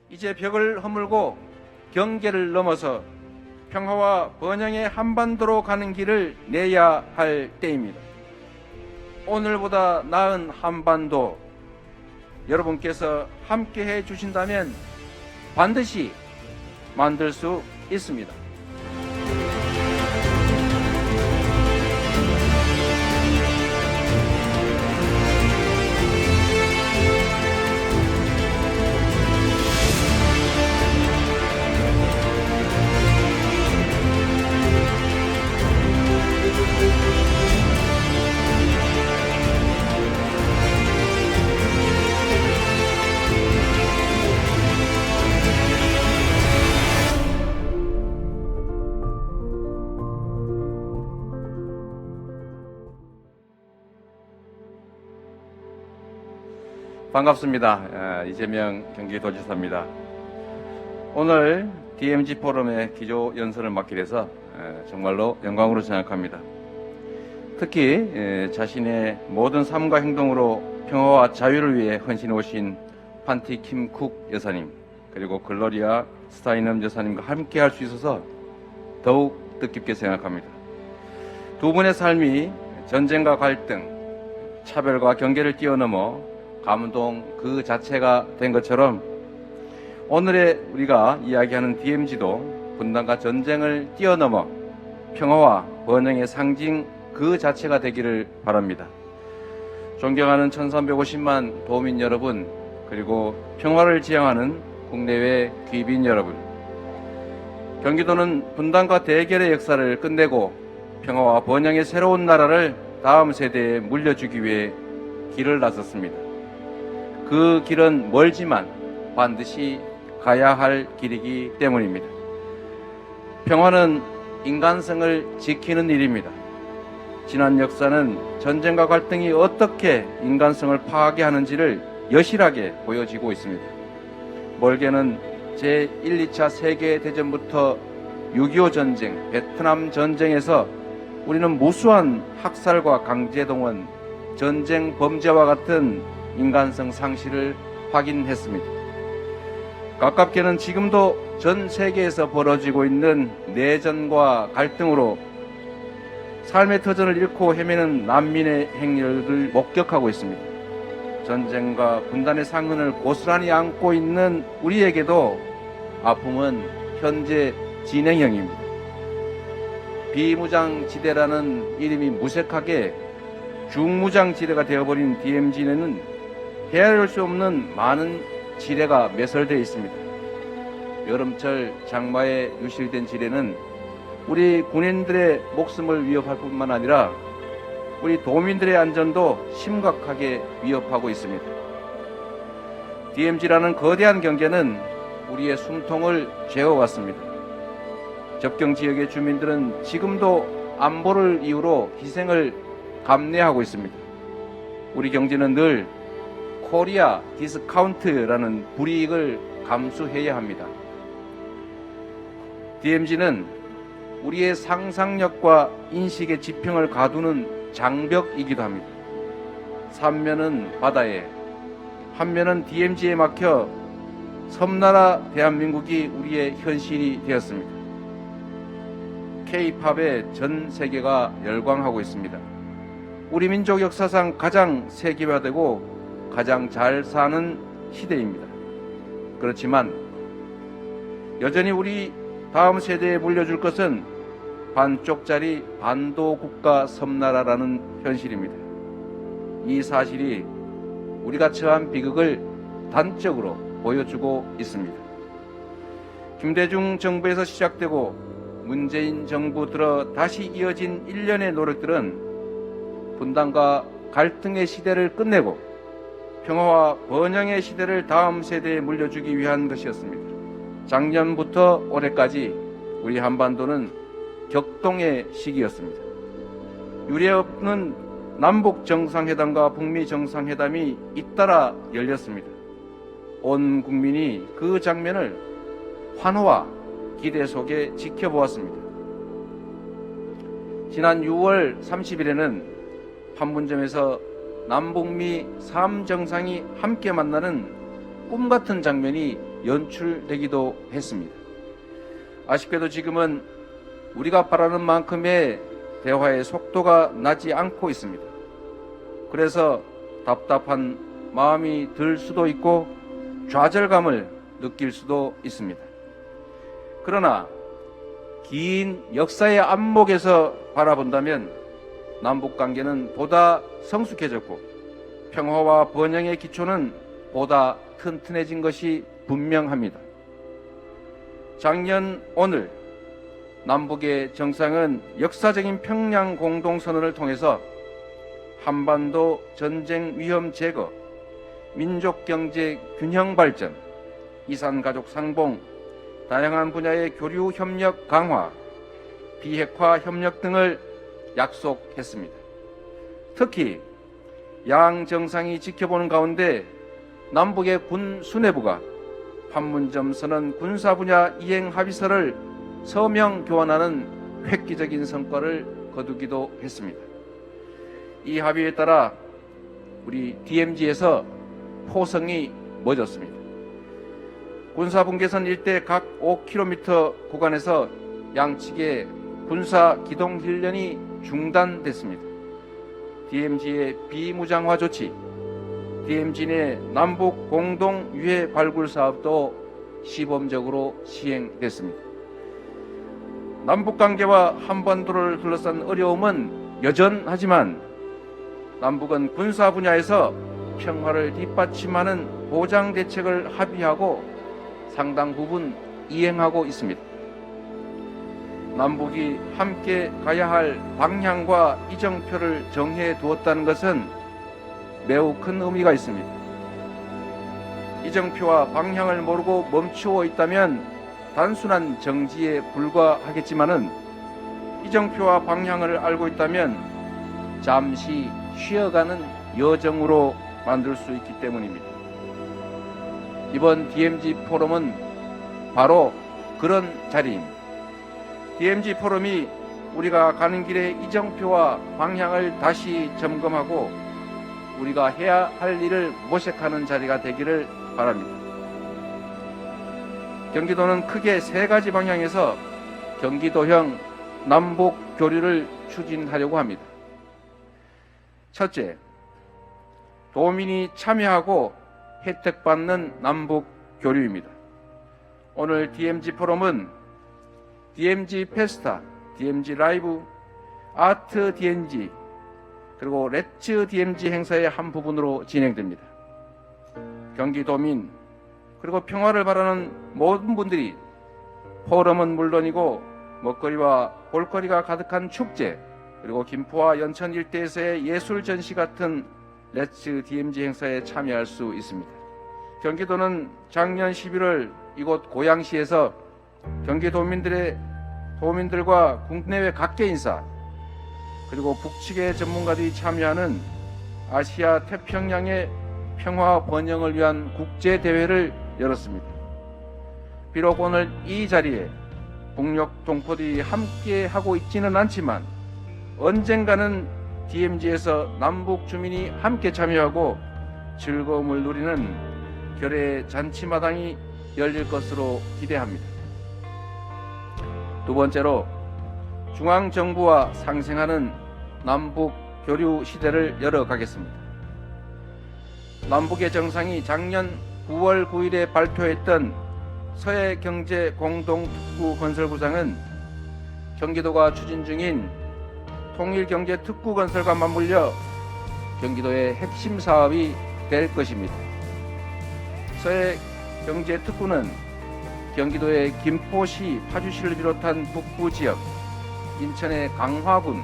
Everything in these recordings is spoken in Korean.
이제 벽을 허물고 경계를 넘어서 평화와 번영의 한반도로 가는 길을 내야 할 때입니다. 오늘보다 나은 한반도, 여러분께서 함께 해 주신다면 반드시 만들 수 있습니다. 반갑습니다. 이재명 경기도지사입니다. 오늘 DMZ 포럼의 기조 연설을 맡게 돼서 정말로 영광으로 생각합니다. 특히 자신의 모든 삶과 행동으로 평화와 자유를 위해 헌신해 오신 판티 킴 쿡 여사님, 그리고 글로리아 스타이넘 여사님과 함께 할 수 있어서 더욱 뜻깊게 생각합니다. 두 분의 삶이 전쟁과 갈등, 차별과 경계를 뛰어넘어 감동 그 자체가 된 것처럼 오늘의 우리가 이야기하는 DMZ도 분단과 전쟁을 뛰어넘어 평화와 번영의 상징 그 자체가 되기를 바랍니다. 존경하는 1350만 도민 여러분, 그리고 평화를 지향하는 국내외 귀빈 여러분, 경기도는 분단과 대결의 역사를 끝내고 평화와 번영의 새로운 나라를 다음 세대에 물려주기 위해 길을 나섰습니다. 그 길은 멀지만 반드시 가야 할 길이기 때문입니다. 평화는 인간성을 지키는 일입니다. 지난 역사는 전쟁과 갈등이 어떻게 인간성을 파괴하는지를 여실하게 보여지고 있습니다. 멀게는 제1, 2차 세계대전부터 6.25 전쟁, 베트남 전쟁에서 우리는 무수한 학살과 강제동원, 전쟁 범죄와 같은 인간성 상실을 확인했습니다. 가깝게는 지금도 전 세계에서 벌어지고 있는 내전과 갈등으로 삶의 터전을 잃고 헤매는 난민의 행렬을 목격하고 있습니다. 전쟁과 분단의 상흔을 고스란히 안고 있는 우리에게도 아픔은 현재 진행형입니다. 비무장지대라는 이름이 무색하게 중무장지대가 되어버린 DMZ는 헤아릴 수 없는 많은 지뢰가 매설되어 있습니다. 여름철 장마에 유실된 지뢰는 우리 군인들의 목숨을 위협할 뿐만 아니라 우리 도민들의 안전도 심각하게 위협하고 있습니다. DMZ라는 거대한 경계는 우리의 숨통을 죄어왔습니다. 접경 지역의 주민들은 지금도 안보를 이유로 희생을 감내하고 있습니다. 우리 경제는 늘 코리아 디스카운트라는 불이익을 감수해야 합니다. DMZ는 우리의 상상력과 인식의 지평을 가두는 장벽이기도 합니다. 삼면은 바다에, 한면은 DMZ에 막혀 섬나라 대한민국이 우리의 현실이 되었습니다. K-팝에 전 세계가 열광하고 있습니다. 우리 민족 역사상 가장 세계화되고 가장 잘 사는 시대입니다. 그렇지만 여전히 우리 다음 세대에 물려줄 것은 반쪽짜리 반도국가 섬나라라는 현실입니다. 이 사실이 우리가 처한 비극을 단적으로 보여주고 있습니다. 김대중 정부에서 시작되고 문재인 정부 들어 다시 이어진 일련의 노력들은 분단과 갈등의 시대를 끝내고 평화와 번영의 시대를 다음 세대에 물려주기 위한 것이었습니다. 작년부터 올해까지 우리 한반도는 격동의 시기였습니다. 유례없는 남북 정상회담과 북미 정상회담이 잇따라 열렸습니다. 온 국민이 그 장면을 환호와 기대 속에 지켜보았습니다. 지난 6월 30일에는 판문점에서 남북미 3정상이 함께 만나는 꿈같은 장면이 연출되기도 했습니다. 아쉽게도 지금은 우리가 바라는 만큼의 대화의 속도가 나지 않고 있습니다. 그래서 답답한 마음이 들 수도 있고 좌절감을 느낄 수도 있습니다. 그러나 긴 역사의 안목에서 바라본다면 남북관계는 보다 성숙해졌고 평화와 번영의 기초는 보다 튼튼해진 것이 분명합니다. 작년 오늘 남북의 정상은 역사적인 평양 공동선언을 통해서 한반도 전쟁 위험 제거, 민족경제 균형 발전, 이산가족 상봉, 다양한 분야의 교류 협력 강화, 비핵화 협력 등을 약속했습니다. 특히 양 정상이 지켜보는 가운데 남북의 군 수뇌부가 판문점 선언 군사 분야 이행 합의서를 서명 교환하는 획기적인 성과를 거두기도 했습니다. 이 합의에 따라 우리 DMZ에서 포성이 멎었습니다. 군사분계선 일대 각 5km 구간에서 양측의 군사 기동 훈련이 중단됐습니다. DMZ의 비무장화 조치, DMZ 내 남북 공동 유해 발굴 사업도 시범적으로 시행됐습니다. 남북 관계와 한반도를 둘러싼 어려움은 여전하지만 남북은 군사 분야에서 평화를 뒷받침하는 보장 대책을 합의하고 상당 부분 이행하고 있습니다. 남북이 함께 가야 할 방향과 이정표를 정해 두었다는 것은 매우 큰 의미가 있습니다. 이정표와 방향을 모르고 멈추어 있다면 단순한 정지에 불과하겠지만은 이정표와 방향을 알고 있다면 잠시 쉬어가는 여정으로 만들 수 있기 때문입니다. 이번 DMZ 포럼은 바로 그런 자리입니다. DMZ 포럼이 우리가 가는 길에 이정표와 방향을 다시 점검하고 우리가 해야 할 일을 모색하는 자리가 되기를 바랍니다. 경기도는 크게 세 가지 방향에서 경기도형 남북 교류를 추진하려고 합니다. 첫째, 도민이 참여하고 혜택받는 남북 교류입니다. 오늘 DMZ 포럼은 DMZ 페스타, DMZ 라이브, 아트 DMZ, 그리고 렛츠 DMZ 행사의 한 부분으로 진행됩니다. 경기도민, 그리고 평화를 바라는 모든 분들이 포럼은 물론이고 먹거리와 볼거리가 가득한 축제, 그리고 김포와 연천 일대에서의 예술 전시 같은 렛츠 DMZ 행사에 참여할 수 있습니다. 경기도는 작년 11월 이곳 고양시에서 도민들과 국내외 각계 인사 그리고 북측의 전문가들이 참여하는 아시아 태평양의 평화 번영을 위한 국제대회를 열었습니다. 비록 오늘 이 자리에 북녘 동포들이 함께 하고 있지는 않지만 언젠가는 DMZ에서 남북 주민이 함께 참여하고 즐거움을 누리는 결의 잔치마당이 열릴 것으로 기대합니다. 두 번째로 중앙정부와 상생하는 남북 교류 시대를 열어가겠습니다. 남북의 정상이 작년 9월 9일에 발표했던 서해경제공동특구 건설구상은 경기도가 추진 중인 통일경제특구 건설과 맞물려 경기도의 핵심 사업이 될 것입니다. 서해경제특구는 경기도의 김포시, 파주시를 비롯한 북부 지역, 인천의 강화군,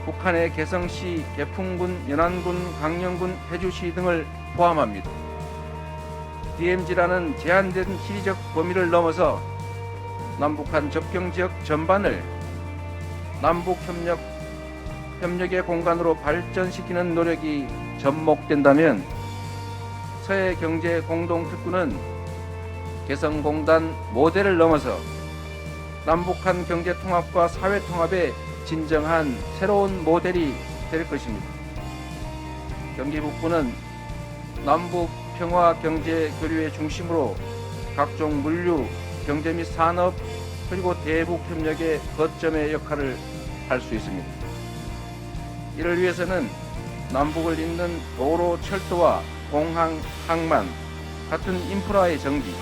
북한의 개성시, 개풍군, 연안군, 강령군, 해주시 등을 포함합니다. DMZ라는 제한된 지리적 범위를 넘어서 남북한 접경지역 전반을 남북협력의 공간으로 발전시키는 노력이 접목된다면 서해경제공동특구는 개성공단 모델을 넘어서 남북한 경제통합과 사회통합의 진정한 새로운 모델이 될 것입니다. 경기 북부는 남북 평화 경제 교류의 중심으로 각종 물류, 경제 및 산업, 그리고 대북 협력의 거점의 역할을 할 수 있습니다. 이를 위해서는 남북을 잇는 도로, 철도와 공항, 항만 같은 인프라의 정비,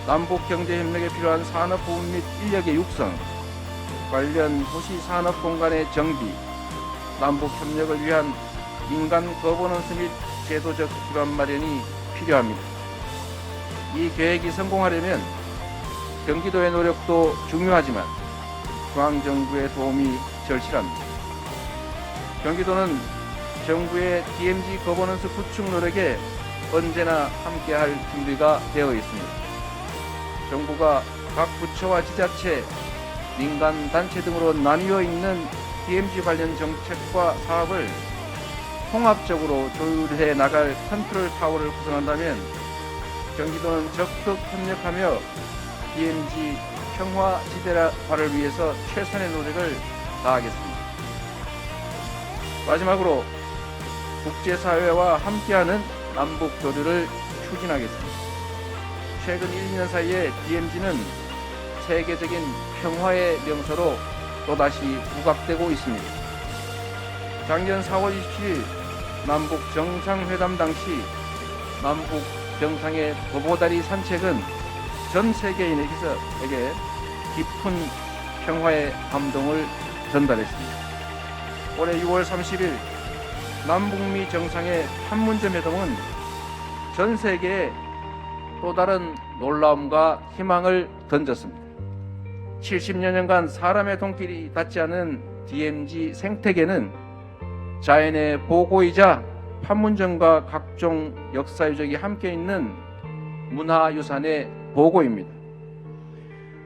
남북 경제 협력에 필요한 산업 부분 및 인력의 육성, 관련 도시 산업 공간의 정비, 남북 협력을 위한 민간 거버넌스 및 제도적 기반 마련이 필요합니다. 이 계획이 성공하려면 경기도의 노력도 중요하지만 중앙정부의 도움이 절실합니다. 경기도는 정부의 DMZ 거버넌스 구축 노력에 언제나 함께할 준비가 되어 있습니다. 정부가 각 부처와 지자체, 민간 단체 등으로 나뉘어 있는 DMZ 관련 정책과 사업을 통합적으로 조율해 나갈 컨트롤 타워를 구성한다면 경기도는 적극 협력하며 DMZ 평화 지대화를 위해서 최선의 노력을 다하겠습니다. 마지막으로 국제사회와 함께하는 남북 교류를 추진하겠습니다. 최근 1, 2년 사이에 DMZ는 세계적인 평화의 명소로 또다시 부각되고 있습니다. 작년 4월 27일 남북 정상회담 당시 남북 정상의 도보다리 산책은 전 세계인에게 깊은 평화의 감동을 전달했습니다. 올해 6월 30일 남북미 정상의 판문점 회동은 전 세계에 또 다른 놀라움과 희망을 던졌습니다. 70여 년간 사람의 손길이 닿지 않은 DMZ 생태계는 자연의 보고이자 판문점과 각종 역사 유적이 함께 있는 문화유산의 보고입니다.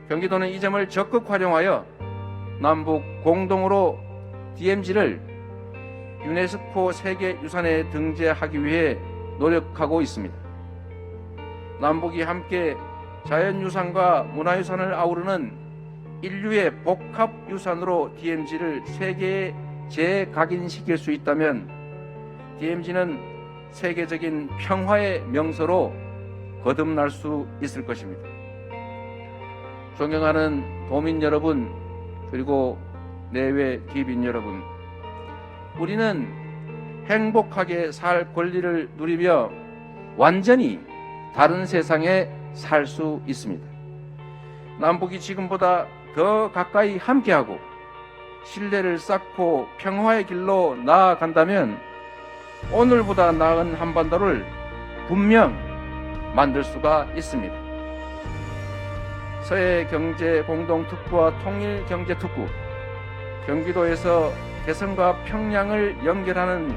경기도는 이 점을 적극 활용하여 남북 공동으로 DMZ를 유네스코 세계유산에 등재하기 위해 노력하고 있습니다. 남북이 함께 자연유산과 문화유산을 아우르는 인류의 복합유산으로 DMZ를 세계에 재각인시킬 수 있다면 DMZ는 세계적인 평화의 명소로 거듭날 수 있을 것입니다. 존경하는 도민 여러분, 그리고 내외 기빈 여러분, 우리는 행복하게 살 권리를 누리며 완전히 다른 세상에 살 수 있습니다. 남북이 지금보다 더 가까이 함께하고 신뢰를 쌓고 평화의 길로 나아간다면 오늘보다 나은 한반도를 분명 만들 수가 있습니다. 서해경제공동특구와 통일경제특구, 경기도에서 개성과 평양을 연결하는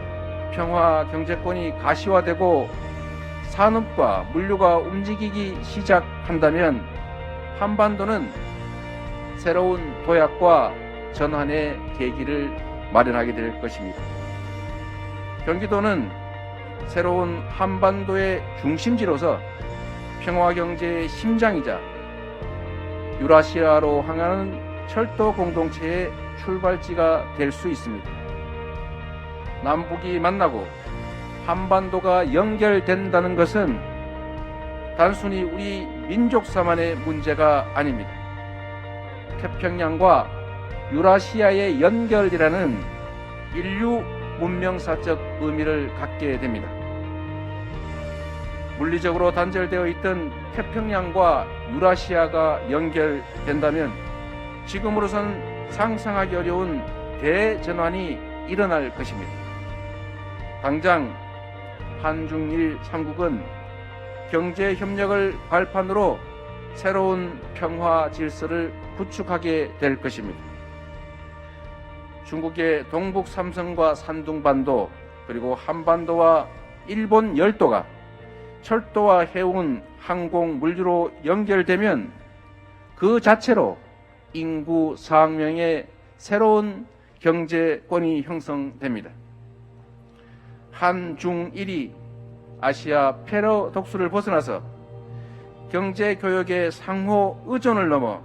평화경제권이 가시화되고 산업과 물류가 움직이기 시작한다면 한반도는 새로운 도약과 전환의 계기를 마련하게 될 것입니다. 경기도는 새로운 한반도의 중심지로서 평화경제의 심장이자 유라시아로 향하는 철도 공동체의 출발지가 될 수 있습니다. 남북이 만나고 한반도가 연결된다는 것은 단순히 우리 민족사만의 문제가 아닙니다. 태평양과 유라시아의 연결이라는 인류 문명사적 의미를 갖게 됩니다. 물리적으로 단절되어 있던 태평양과 유라시아가 연결된다면 지금으로선 상상하기 어려운 대전환이 일어날 것입니다. 당장 한중일 3국은 경제협력을 발판으로 새로운 평화 질서를 구축하게 될 것입니다. 중국의 동북 삼성과 산둥반도, 그리고 한반도와 일본 열도가 철도와 해운, 항공, 물류로 연결되면 그 자체로 인구 4억 명의 새로운 경제권이 형성됩니다. 한중일이 아시아 패러독스를 벗어나서 경제 교역의 상호 의존을 넘어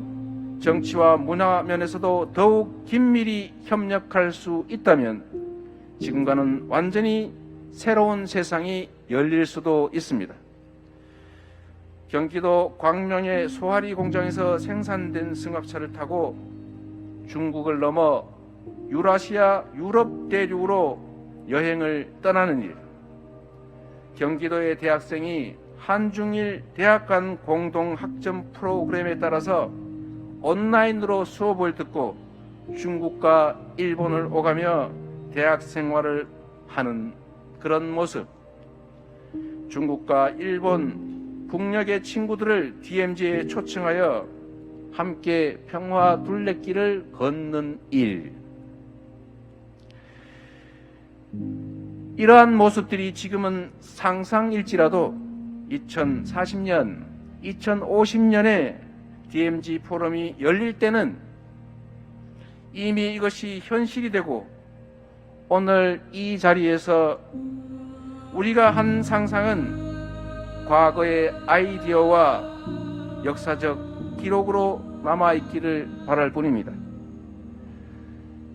정치와 문화 면에서도 더욱 긴밀히 협력할 수 있다면 지금과는 완전히 새로운 세상이 열릴 수도 있습니다. 경기도 광명의 소하리 공장에서 생산된 승합차를 타고 중국을 넘어 유라시아 유럽 대륙으로 여행을 떠나는 일, 경기도의 대학생이 한중일 대학 간 공동 학점 프로그램에 따라서 온라인으로 수업을 듣고 중국과 일본을 오가며 대학 생활을 하는 그런 모습, 중국과 일본, 북녘의 친구들을 DMZ에 초청하여 함께 평화 둘레길을 걷는 일, 이러한 모습들이 지금은 상상일지라도 2040년, 2050년에 DMZ 포럼이 열릴 때는 이미 이것이 현실이 되고 오늘 이 자리에서 우리가 한 상상은 과거의 아이디어와 역사적 기록으로 남아있기를 바랄 뿐입니다.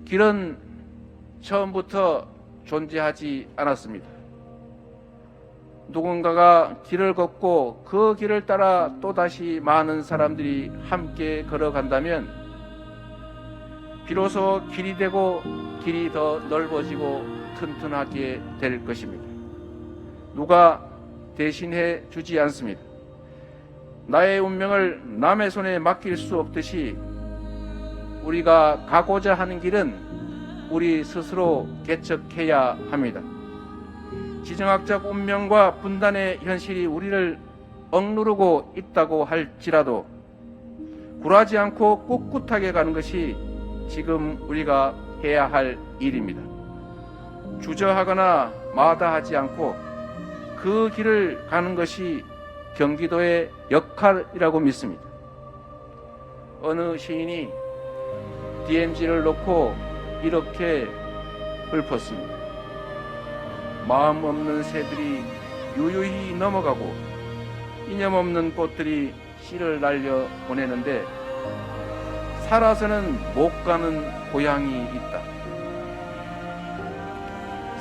길은 처음부터 존재하지 않았습니다. 누군가가 길을 걷고 그 길을 따라 또다시 많은 사람들이 함께 걸어간다면 비로소 길이 되고 길이 더 넓어지고 튼튼하게 될 것입니다. 누가 대신해 주지 않습니다. 나의 운명을 남의 손에 맡길 수 없듯이 우리가 가고자 하는 길은 우리 스스로 개척해야 합니다. 지정학적 운명과 분단의 현실이 우리를 억누르고 있다고 할지라도 굴하지 않고 꿋꿋하게 가는 것이 지금 우리가 해야 할 일입니다. 주저하거나 마다하지 않고 그 길을 가는 것이 경기도의 역할이라고 믿습니다. 어느 시인이 DMZ를 놓고 이렇게 읊었습니다. 마음 없는 새들이 유유히 넘어가고 이념 없는 꽃들이 씨를 날려 보내는데 살아서는 못 가는 고향이 있다.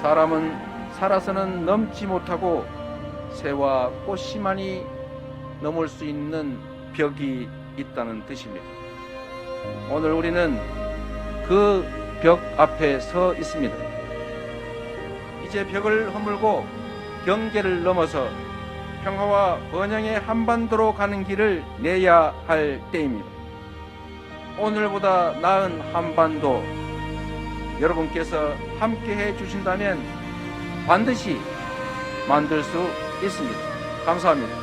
사람은 살아서는 넘지 못하고 새와 꽃씨만이 넘을 수 있는 벽이 있다는 뜻입니다. 오늘 우리는 그 벽 앞에 서 있습니다. 이제 벽을 허물고 경계를 넘어서 평화와 번영의 한반도로 가는 길을 내야 할 때입니다. 오늘보다 나은 한반도, 여러분께서 함께 해 주신다면 반드시 만들 수 있습니다. 감사합니다.